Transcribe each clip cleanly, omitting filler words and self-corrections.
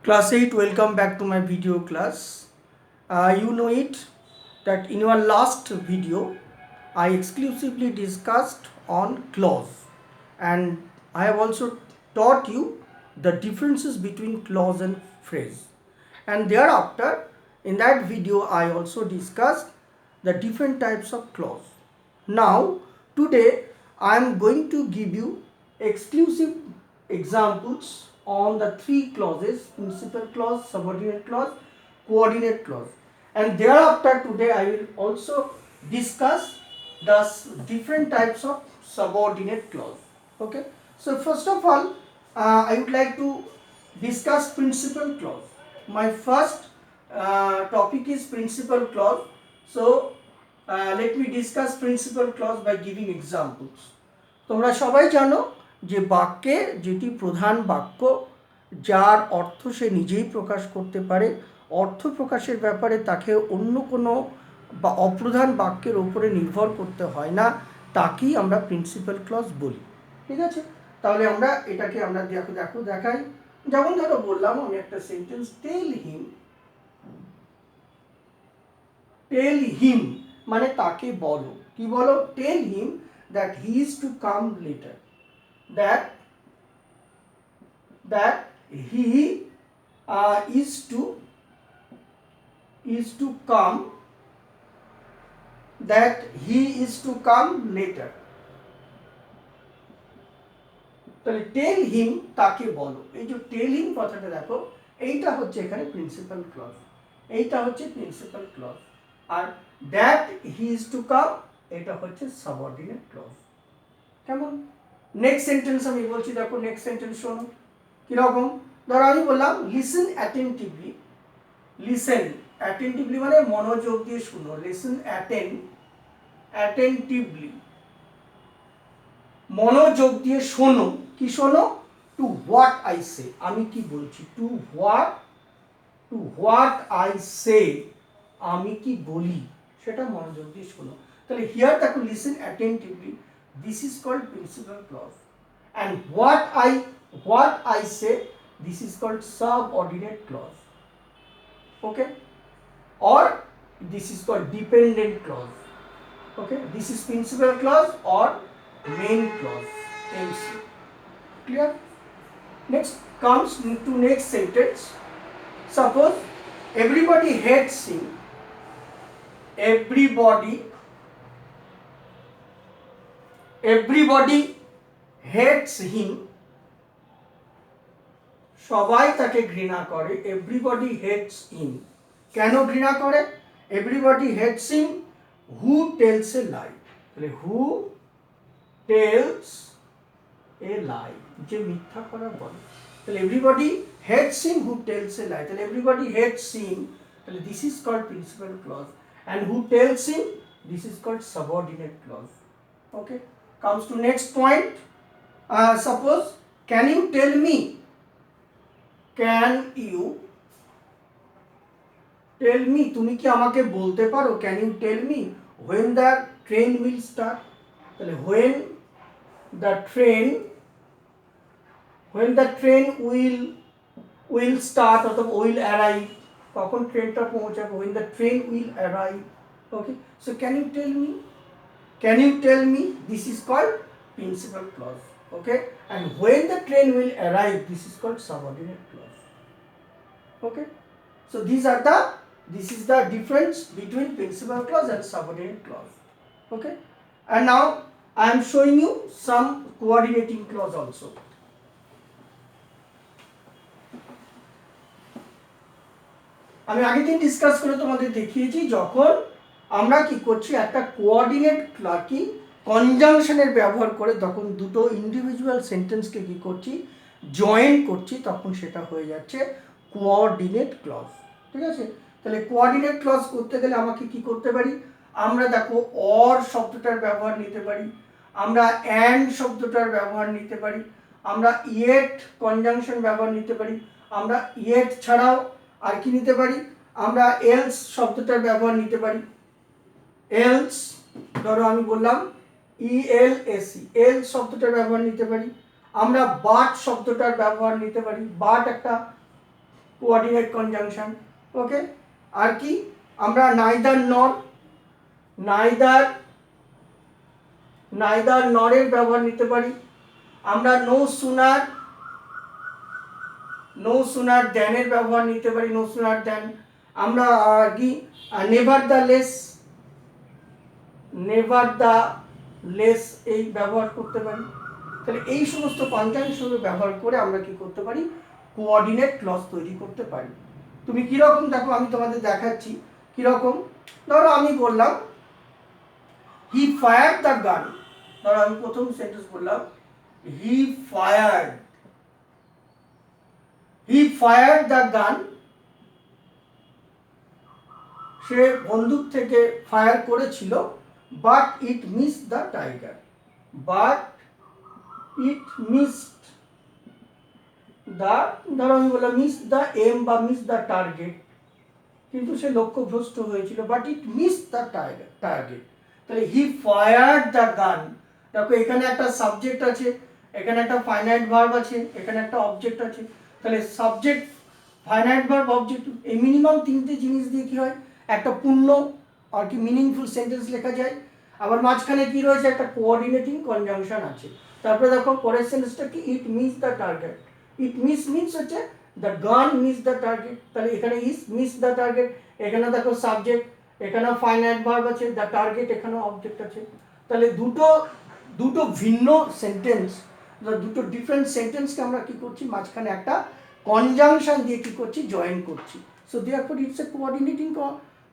Class 8, welcome back to my video class. You know it that in our last video I exclusively discussed on clause, and I have also taught you the differences between clause and phrase, and thereafter in that video I also discussed the different types of clause. Now today I am going to give you exclusive examples on the three clauses: principal clause, subordinate clause, coordinate clause, and thereafter today I will also discuss the different types of subordinate clause. Okay, so first of all I would like to discuss principal clause. My first topic is principal clause. So let me discuss principal clause by giving examples. তোমরা সবাই জানো যে বাক্যে যেটি প্রধান বাক্য, যার অর্থ সে নিজেই প্রকাশ করতে পারে, অর্থ প্রকাশের ব্যাপারে তাকে অন্য কোনো বা অপ্রধান বাক্যের ওপরে নির্ভর করতে হয় না, তাকেই আমরা প্রিন্সিপাল ক্লজ বলি। ঠিক আছে, তাহলে আমরা এটাকে আমরা দেখাই। যেমন ধরো বললাম আমি একটা সেন্টেন্স, টেল হিম মানে তাকে বলো। কি বলো? টেল হিম that he is to come later, that he is to come, that he is to come later. তাহলে টেল হিম তাকে বলো, এই যে টেল হিম কথাটা দেখো, এইটা হচ্ছে এখানে প্রিন্সিপাল ক্লজ, এইটা হচ্ছে প্রিন্সিপাল ক্লজ। আর that he is to come এটা হচ্ছে সাবঅর্ডিনেট ক্লজ। কেমন? নেক্সট সেন্টেন্স আমি বলছি, দেখো নেক্সট সেন্টেন্স শোনো কিরকম। ধরো আমি বললাম লিসেন অ্যাটেন্টিভলি। লিসেন অ্যাটেন্টিভলি মানে মনোযোগ দিয়ে শুনো। লিসেন অ্যাটেন্টিভলি মনোযোগ দিয়ে শোনো। কি শোনো? টু হোয়াট আই সে, আমি কি বলছি। টু হোয়াট আই সে, আমি কি বলি সেটা মনোযোগ দিয়ে শোনো। তাহলে হিয়ার দেখো listen attentively, this is called principal clause, and what I say, this is called subordinate clause. Okay, or this is called dependent clause. Okay, this is principal clause or main clause, MC. Clear? Next comes to next sentence. Suppose everybody hates him. Everybody hates him, সবাই তাকে ঘৃণা করে। everybody hates him, কেন ঘৃণা করে? everybody hates him who tells a lie, তাহলে who tells a lie, যে মিথ্যা কথা বলে। তাহলে everybody hates him who tells a lie, তাহলে everybody hates him, তাহলে this is called principal clause, and who tells him, this is called subordinate clause. Okay, comes to next point. Suppose, can you tell me, তুমি কি আমাকে বলতে পারো, can you tell me when the train will start, তাহলে when the train will start অথবা will arrive, কখন ট্রেনটা পৌঁছাবে, when the train will arrive. Okay, so can you tell me, this is called principal clause. Okay, and when the train will arrive, this is called subordinate clause. Okay, so this is the difference between principal clause and subordinate clause. Okay, and now I am showing you some coordinating clause also. আমি আগের দিন discuss করে তোমাদের দেখিয়েছি, যখন আমরা কি করছি একটা কোঅর্ডিনেট কি কনজাংশনের ব্যবহার করে তখন দুটো ইন্ডিভিজুয়াল সেন্টেন্সকে কি করছি, জয়েন করছি, তখন সেটা হয়ে যাচ্ছে কোঅর্ডিনেট ক্লজ। ঠিক আছে, তাহলে কোঅর্ডিনেট ক্লজ করতে গেলে আমাকে কি করতে পারি, আমরা দেখো অর শব্দটার ব্যবহার নিতে পারি, আমরা অ্যান্ড শব্দটার ব্যবহার নিতে পারি, আমরা ইয়েট কনজাংশন ব্যবহার নিতে পারি, আমরা ইয়েট ছাড়াও আর কি নিতে পারি, আমরা এলস শব্দটার ব্যবহার নিতে পারি। এলস ধরো আমি বললাম ELSE, এল শব্দটার ব্যবহার নিতে পারি, আমরা বাট শব্দটার ব্যবহার নিতে পারি। বাট একটা কোঅর্ডিনেট কনজাংশন। ওকে, আর কি আমরা নাইদার নর, নাইদার নরের ব্যবহার নিতে পারি। আমরা নো সুনার দ্যানের ব্যবহার নিতে পারি, নো সুনার দ্যান। আমরা কি নেভার দ্য লেস এই ব্যবহার করতে পারি। তাহলে এই সমস্ত কনজাংশন ব্যবহার করে আমরা কি করতে পারি, কোঅর্ডিনেট ক্লজ তৈরি করতে পারি। তুমি কিরকম দেখো, আমি তোমাদের দেখাচ্ছি কিরকম। ধরো আমি বললাম হি ফায়ার্ড দ্য গান, ধরো আমি প্রথম সেন্টেন্স বললাম হি ফায়ার্ড দ্য গান, সে বন্দুক থেকে ফায়ার করেছিল, but it missed the tiger, but it missed the, ধরো আমি বললাম মিস দ্য এম বা মিস দ্য টার্গেট, কিন্তু সে লক্ষ্যভ্রষ্ট হয়েছিল, but it miss the target. তাহলে হি ফায়ার্ড দ্য গান, দেখো এখানে একটা সাবজেক্ট আছে, এখানে একটা ফাইনাইট ভার্ব আছে, এখানে একটা অবজেক্ট আছে। তাহলে সাবজেক্ট, ফাইনাইট ভার্ব, অবজেক্ট, এই মিনিমাম তিনটে জিনিস দিয়ে কি হয় একটা পূর্ণ আর কি মিনিংফুল সেন্টেন্স লেখা যায়। আবার মাঝখানে কি রয়েছে, একটা কোঅর্ডিনেটিং কনজাংশন আছে। তারপরে দেখো পরের সেন্টেন্সটা কি, it miss the target, it means হচ্ছে the gun miss the target. তাহলে এখানে ইস মিস দ্য টার্গেট, এখানে দেখো সাবজেক্ট, এখানে ফাইনাইট ভার্ব আছে, দ্য টার্গেট, এখানে অবজেক্ট আছে। তাহলে দুটো ভিন্ন সেন্টেন্স, দুটো ডিফারেন্ট সেন্টেন্সকে আমরা কি করছি, মাঝখানে একটা কনজাংশন দিয়ে কি করছি, জয়েন করছি। So therefore it's a coordinating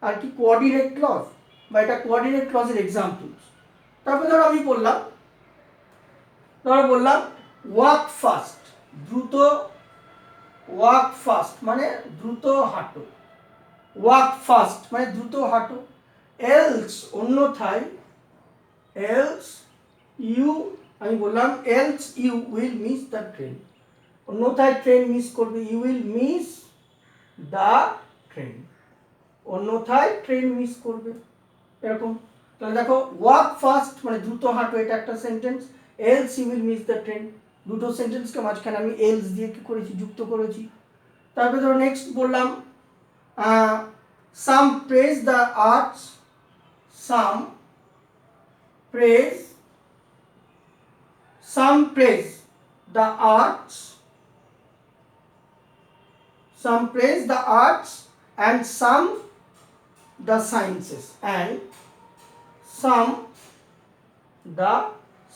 আর কি কোঅর্ডিনেট ক্লজ, বা এটা কোঅর্ডিনেট ক্লজের এক্সাম্পল। তারপরে ধরো আমি বললাম ওয়াক ফাস্ট, দ্রুত, ওয়াক ফাস্ট মানে দ্রুত হাঁটো, ওয়াক ফাস্ট মানে দ্রুত হাঁটো। এলস অন্যথায়, এলস ইউ, আমি বললাম else you will miss the train, অন্যথায় ট্রেন মিস করবে, you will miss the train, অন্যথায় ট্রেন মিস করবে, এরকম। তাহলে দেখো ওয়াক ফাস্ট মানে দ্রুত হাঁটো, এটা একটা sentence. Else you will miss the train, দুটো সেন্টেন্সকে মাঝখানে আমি এলস দিয়ে কি করেছি, যুক্ত করেছি। তারপরে ধরো নেক্সট বললাম some praise the arts, some praise the arts, some praise the arts and some the sciences, and some the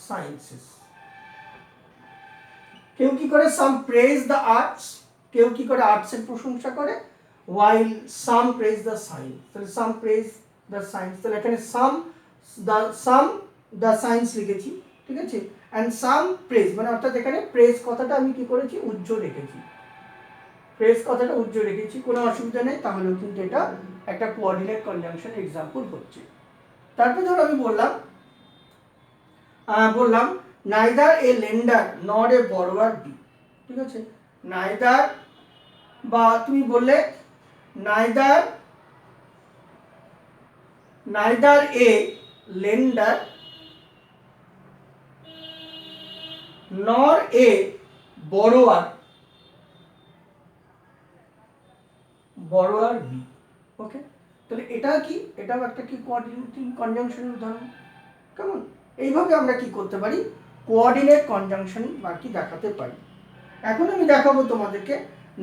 sciences. কেউ কি করে, some praise the arts, কেউ কি করে আর্টসের প্রশংসা করে, while some praise the science, তাহলে some praise the science, তাহলে এখানে some the science লিখেছি, ঠিক আছে। and some praise মানে অর্থাৎ এখানে প্রেজ কথাটা আমি কি করেছি, উজ্জ্বল রেখেছি, প্রেজ কথাটা উজ্জ্বল রেখেছি, কোনো অসুবিধা নেই। তাহলেও কিন্তু এটা একটা কোঅর্ডিনেট কনজাংশন এক্সাম্পল হচ্ছে। তারপরে ধরো আমি বললাম নাইদার এ লেন্ডার নর এ বরোয়ার বি, ঠিক আছে। নাইদার, বা তুমি বললে নাইদার এ লেন্ডার নর এ বরোয়ার বি, ওকে। তাহলে এটা কি, এটাও একটা কি কোঅর্ডিনেটিং কনজাংশনের উদাহরণ, কেমন। এইভাবে আমরা কি করতে পারি, কোঅর্ডিনেট কনজাংশন বা কি দেখাতে পারি। এখন আমি দেখাবো তোমাদেরকে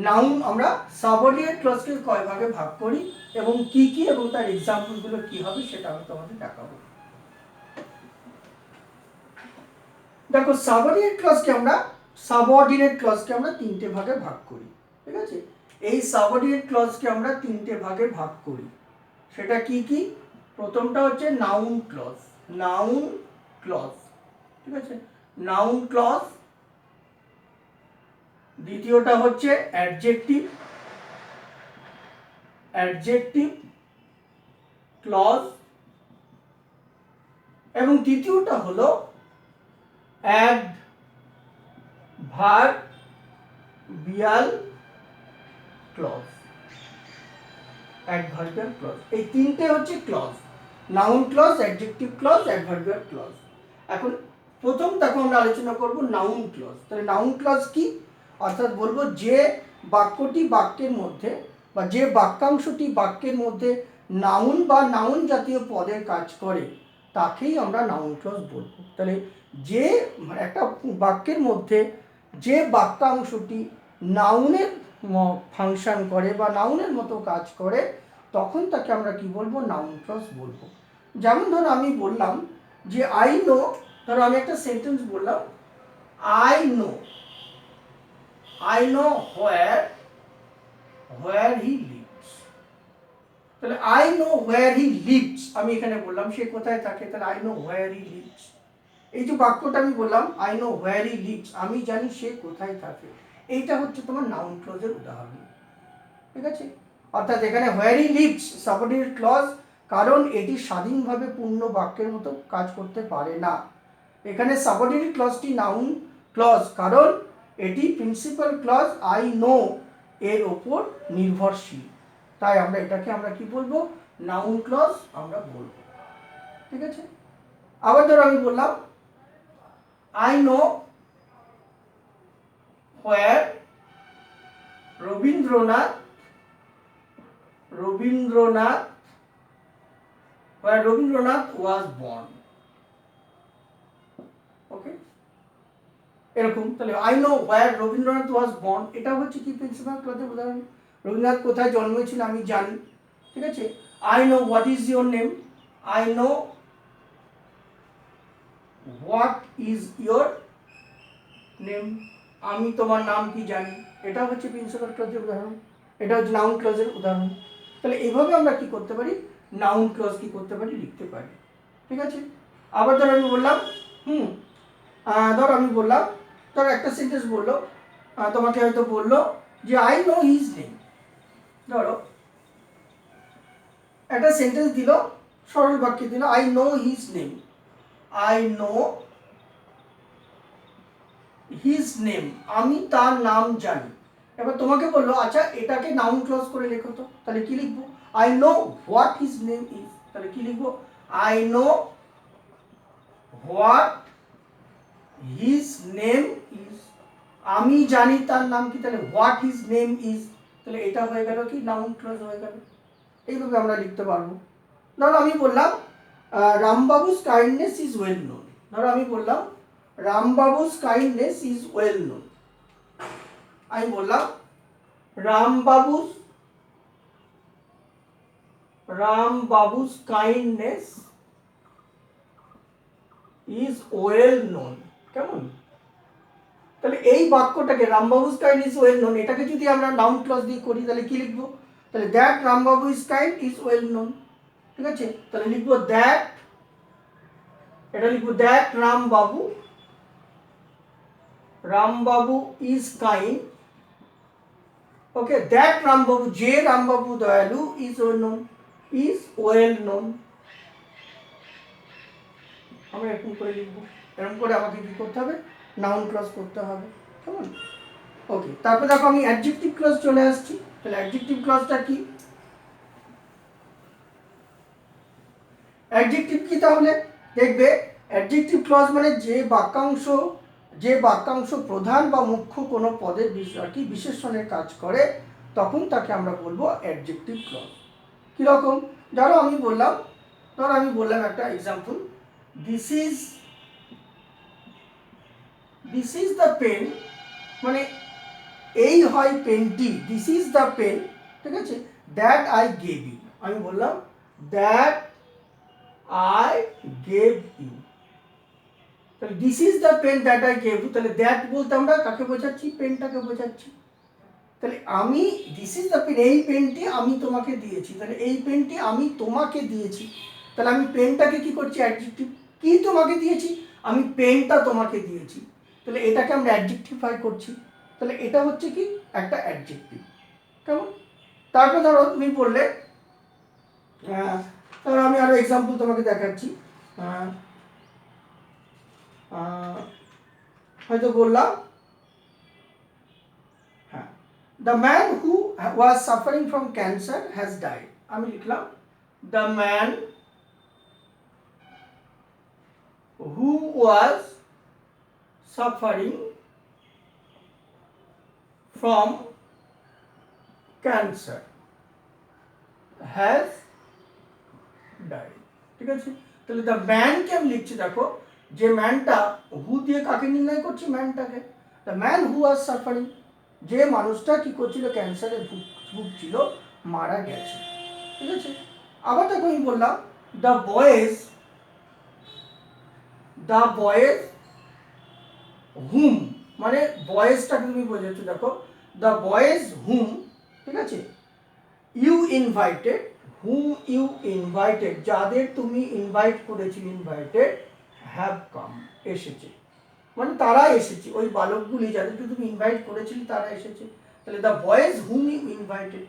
নাউন আমরা সাবঅর্ডিনেট ক্লজকে কয় ভাগে ভাগ করি এবং কি এবং তার এক্সাম্পলগুলো কি হবে সেটা আমি তোমাদের দেখাবো। দেখো সাবঅর্ডিনেট ক্লজকে আমরা তিনটে ভাগে ভাগ করি, ঠিক আছে। এই সাবঅর্ডিনেট ক্লজকে আমরা তিনটে ভাগে ভাগ করি, সেটা কি, প্রথমটা হচ্ছে নাউন ক্লজ, ঠিক আছে, নাউন ক্লজ। দ্বিতীয়টা হচ্ছে অ্যাডজেক্টিভ ক্লজ, এবং তৃতীয়টা হলো অ্যাডভার্বিয়াল ক্লজ, এই তিনটে হচ্ছে clause, noun clause, adjective clause, adverbial clause. এখন প্রথম দেখো আমরা আলোচনা করব নাউন ক্লজ। তাহলে নাউন ক্লজ কি, অর্থাৎ বলবো যে বাক্যটি বাক্যের মধ্যে বা যে বাক্যাংশটি বাক্যের মধ্যে নাউন বা নাউন জাতীয় পদের কাজ করে তাকেই আমরা নাউন ক্লজ বলবো। তাহলে যে একটা বাক্যের মধ্যে যে বাক্যাংশটি নাউনের ফাংশন করে বা নাউনের মতো কাজ করে তখন তাকে আমরা কি বলবো, নাউন ক্লজ বলবো। যেমন ধরো আমি বললাম যে আই নো, ধরো আমি একটা সেন্টেন্স বললাম I know where he lives। তাহলে I know where he lives, আমি এখানে বললাম সে কোথায় থাকে, তাহলে I know where he lives। এই যে বাক্যটা আমি বললাম I know where he lives, আমি জানি সে কোথায় থাকে, এইটা হচ্ছে তোমার নাউন ক্লজের উদাহরণ। ঠিক আছে, অর্থাৎ এখানে where he lives subordinate clause, কারণ এটি স্বাধীনভাবে পূর্ণ বাক্যের মতো কাজ করতে পারে না। এখানে সাবঅর্ডিনেট ক্লজটি নাউন ক্লজ, কারণ এটি প্রিন্সিপাল ক্লজ আই নো এর ওপর নির্ভরশীল, তাই আমরা এটাকে আমরা কি বলবো, নাউন ক্লজ আমরা বলবো। ঠিক আছে, আবার ধরো আমি বললাম I know where Rabindranath was born। ওকে, এরকম তাহলে I know where Rabindranath was born, এটা হচ্ছে কি প্রিন্সিপাল ক্লজের উদাহরণ। রবীন্দ্রনাথ কোথায় জন্মেছিল আমি জানি। ঠিক আছে, I know what is your name, I know what is your name, আমি তোমার নাম কি জানি, এটা হচ্ছে প্রিন্সিপাল ক্লজের উদাহরণ, এটা হচ্ছে নাউন ক্লজের উদাহরণ। তাহলে এইভাবে আমরা কি করতে পারি, নাউন ক্লজ কি করতে পারি, লিখতে পারি। ঠিক আছে, আবার ধরো আমি বললাম ধরো আমি বললাম, ধরো একটা সেন্টেন্স বললো, তোমাকে হয়তো বললো যে আই নো হিজ নেম। ধরো একটা সেন্টেন্স দিল, সরল বাক্যে দিল I know his name, I know his name, আমি তার নাম জানি। এবার তোমাকে বললো আচ্ছা এটাকে নাউন ক্লজ করে লেখো তো, তাহলে কি লিখবো, I know what his name is, তাহলে কি লিখবো, I know what his name is, আমি জানি তার নাম কি, তাহলে হোয়াট হিজ নেম ইজ, তাহলে এটা হয়ে গেল কি নাউন ক্লজ হয়ে গেল। এইভাবে আমরা লিখতে পারবো। ধরো আমি বললাম রামবাবুস কাইন্ডনেস ইজ ওয়েল নোন, ধরো আমি বললাম রামবাবুস কাইন্ডনেস ইজ ওয়েল নোন, আমি বললাম রামবাবুস কাইন্ডনেস ইজ ওয়েল নোন। কেমন, তাহলে এই বাক্যটাকে রামবাবুস কাইন্ড ইজ ওয়েল নোন, এটাকে যদি আমরা নাউন ক্লজ দিয়ে করি তাহলে কি লিখবো, তাহলে that Rambabu is kind is well known. ঠিক আছে, তাহলে লিখবো দ্যাট, এটা লিখবো that Rambabu is kind. Okay, that Rambabu, যে রামবাবু দয়ালু, ইজ ওয়েল নোন। আমরা এরকম করে লিখবো, এরকম করে আমাকে কি করতে হবে, নাউন ক্লজ করতে হবে। কেমন, ওকে, তারপর দেখো আমি অ্যাডজেক্টিভ ক্লজ চলে আসছি। তাহলে অ্যাডজেক্টিভ ক্লজটা কি, অ্যাডজেক্টিভ কি, তাহলে দেখবে অ্যাডজেক্টিভ ক্লজ মানে যে বাক্যাংশ প্রধান বা মুখ্য কোনো পদের কি বিশেষণের কাজ করে তখন তাকে আমরা বলবো অ্যাডজেক্টিভ ক্লজ। কীরকম, ধরো আমি বললাম একটা example, this is the pen, মানে এই হয় পেনটি, দিস ইজ দ্য পেন। ঠিক আছে, দ্যাট আই গেভ ইউ, আমি বললাম দ্যাট I gave you, তাহলে this is the pen that I gave you, তাহলে দ্যাট বলতে আমরা কাকে বোঝাচ্ছি, পেনটাকে বোঝাচ্ছি। তাহলে আমি দিস ইজ দ্য পেন, এই পেনটি আমি তোমাকে দিয়েছি, তাহলে এই পেনটি আমি তোমাকে দিয়েছি, তাহলে আমি পেনটাকে কি করছি, অ্যাডজেক্টিভ, কি তোমাকে দিয়েছি, আমি পেনটা তোমাকে দিয়েছি, তাহলে এটাকে আমরা অ্যাডজেক্টিফাই করছি, তাহলে এটা হচ্ছে কি একটা অ্যাডজেক্টিভ। কেমন, তারপর ধরো তুমি বললে, ধরো আমি আরো এক্সাম্পল তোমাকে দেখাচ্ছি, হয়তো বললাম হ্যাঁ, the man who was suffering from cancer has died, আমি লিখলাম the man who was suffering from cancer has died। ঠিক আছে, তাহলে দ্য ম্যানকে আমি লিখছি, দেখো যে ম্যানটা হু দিয়ে কাকে নির্ণয় করছি, ম্যানটাকে, the man who are suffering, যে মানুষটা কি করছিল, ক্যান্সারে ভুগছিল, মারা গেছে। ঠিক আছে, আবার দেখো আমি বললাম দ্য বয়েজ হুম, মানে বয়েজটাকে তুমি বোঝাচ্ছ, দেখো দ্য বয়েজ হুম, ঠিক আছে, you invited, hmm you invited, যাদের তুমি ইনভাইট করেছিলে, ইনভাইটেড, হ্যাভ কাম, এসেছে, মানে তারা এসেছে, ওই বালকগুলি যাদেরকে তুমি ইনভাইট করেছিলে তারা এসেছে। তাহলে the boys whom you invited,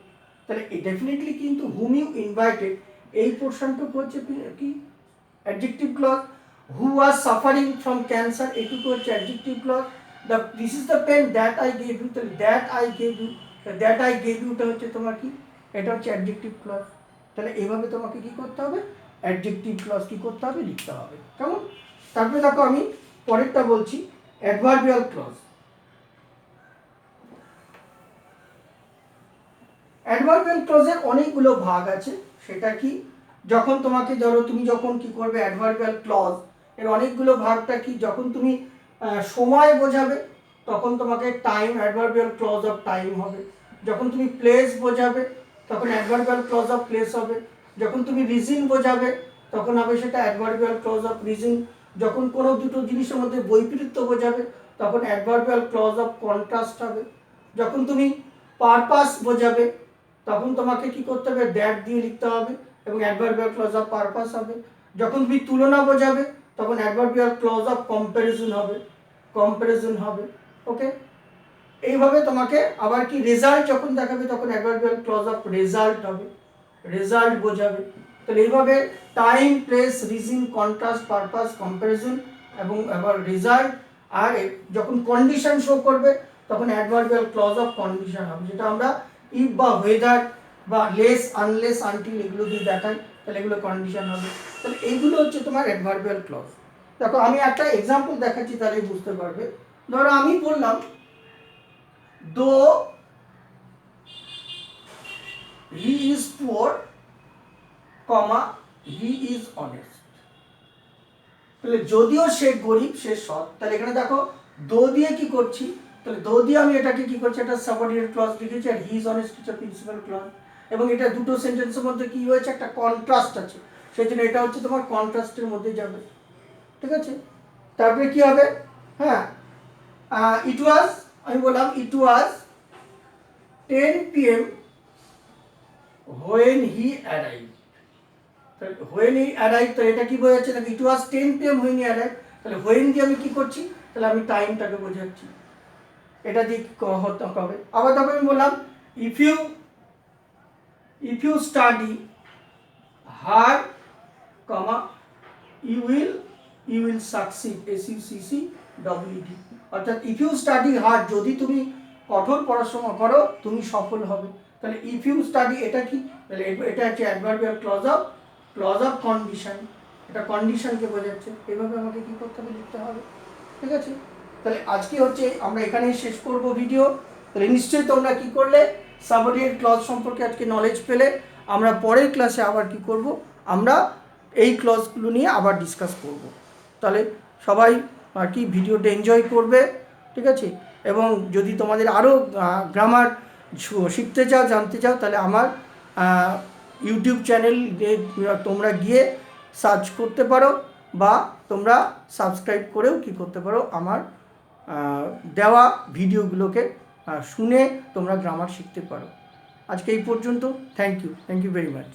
তাহলে ডেফিনেটলি কিন্তু হুম ইউ ইনভাইটেড এই পোর্শনটুকু হচ্ছে কি adjective clause, who are suffering from cancer এটুকু হচ্ছে adjective clause, the this is the pen that I gave you, তাহলে that I gave you, that I gave ইউটা হচ্ছে তোমার কি, এটা হচ্ছে অ্যাডজেক্টিভ ক্লজ। তাহলে এইভাবে তোমাকে কি করতে হবে, অ্যাডজেক্টিভ ক্লজ কি করতে হবে, লিখতে হবে, কেমন। তারপরে দেখো আমি পরেরটা বলছি, অ্যাডভার্বিয়াল ক্লজ। অ্যাডভার্বিয়াল ক্লজের অনেকগুলো ভাগ আছে, সেটা কি, যখন তোমাকে ধরো তুমি যখন কি করবে অ্যাডভার্বিয়াল ক্লজ এর অনেকগুলো ভাগটা কি, যখন তুমি সময় বোঝাবে তখন তোমাকে time, adverbial clause of time হবে, যখন তুমি প্লেস বোঝাবে তখন অ্যাডভার্বিয়াল ক্লজ অফ প্লেস হবে, যখন তুমি রিজন বোঝাবে তখন হবে সেটা অ্যাডভার্বিয়াল ক্লজ অফ রিজন, যখন কোনো দুটো জিনিসের মধ্যে বৈপরীত্য বোঝাবে তখন অ্যাডভার্বিয়াল ক্লজ অফ কন্ট্রাস্ট হবে, যখন তুমি পারপাস বোঝাবে তখন তোমাকে কি করতে হবে, দ্যাট দিয়ে লিখতে হবে এবং অ্যাডভার্বিয়াল ক্লজ অফ পারপাস হবে, যখন তুমি তুলনা বোঝাবে তখন অ্যাডভার্বিয়াল ক্লজ অফ কম্প্যারিজন হবে, ওকে। এইভাবে তোমাকে আবার কি রেজাল্ট যখন দেখাবে তখন অ্যাডভার্বিয়াল ক্লজ অফ রেজাল্ট হবে, রেজাল্ট বোঝাবে। তাহলে এইভাবে time, place, reason, contrast, purpose, comparison এবং আবার রেজাল্ট, আর যখন কন্ডিশন শো করবে তখন অ্যাডভার্বিয়াল ক্লজ অফ কন্ডিশন হবে, যেটা আমরা ইফ বা ওয়েদার বা লেস, আনলেস, আনটিল এগুলো দিয়ে দেখাই, তাহলে এগুলো কন্ডিশন হবে। তাহলে এইগুলো হচ্ছে তোমার অ্যাডভার্বিয়াল ক্লজ। দেখো আমি একটা এক্সাম্পল দেখাচ্ছি, তাহলে বুঝতে পারবে। ধরো আমি বললাম দো he is poor, comma he is honest, তাহলে যদিও সে গরিব সে সৎ, তাহলে এখানে দেখো দো দিয়ে কি করছি, তাহলে দো দিয়ে আমি এটাকে কি করছি, একটা সাবঅর্ডিনেট ক্লজ লিখেছি, আর হি ইজ অনেস্ট হচ্ছে প্রিন্সিপাল ক্লজ, এবং এটা দুটো সেন্টেন্সের মধ্যে কি হয়েছে, একটা কন্ট্রাস্ট আছে, সেই জন্য এটা হচ্ছে তোমার কন্ট্রাস্টের মধ্যে যাবে। ঠিক আছে, তারপরে কি হবে, হ্যাঁ, ইট ওয়াজ, আমি বললাম ইট ওয়াজ 10 PM when he arrived, তাহলে when he arrived, তো এটা কি বোঝাচ্ছে, না ইট ওয়াজ 10 PM when he arrived, তাহলে when দিয়ে আমি কি করছি, তাহলে আমি টাইমটাকে বোঝাচ্ছি, এটা দিয়ে হতে হবে। আবার তারপর আমি বললাম if you study hard, comma you will succeed, SUCCED, অর্থাৎ if you study hard, যদি তুমি কঠোর পড়াশোনা করো তুমি সফল হবে। তাহলে if you study এটা কি, তাহলে এটা হচ্ছে অ্যাডভার্বিয়াল ক্লজ অফ কন্ডিশন, এটা কন্ডিশনকে বোঝাচ্ছে। এভাবে আমাকে কি করতে হবে, লিখতে হবে। ঠিক আছে, তাহলে আজকে হচ্ছে আমরা এখানেই শেষ করব ভিডিও। তাহলে নিশ্চয়ই তোমরা কি করলে, সাবঅর্ডিনেট ক্লজ সম্পর্কে আজকে নলেজ পেলে। আমরা পরের ক্লাসে আবার কি করব, আমরা এই ক্লজগুলো নিয়ে আবার ডিসকাস করব। তাহলে সবাই আর কি ভিডিওটা এনজয় করবে, ঠিক আছে। এবং যদি তোমাদের আরও গ্রামার শিখতে চাও, জানতে চাও, তাহলে আমার ইউটিউব চ্যানেল তোমরা গিয়ে সার্চ করতে পারো, বা তোমরা সাবস্ক্রাইব করেও কি করতে পারো, আমার দেওয়া ভিডিওগুলোকে শুনে তোমরা গ্রামার শিখতে পারো। আজকে এই পর্যন্ত, থ্যাংক ইউ ভেরি মাচ।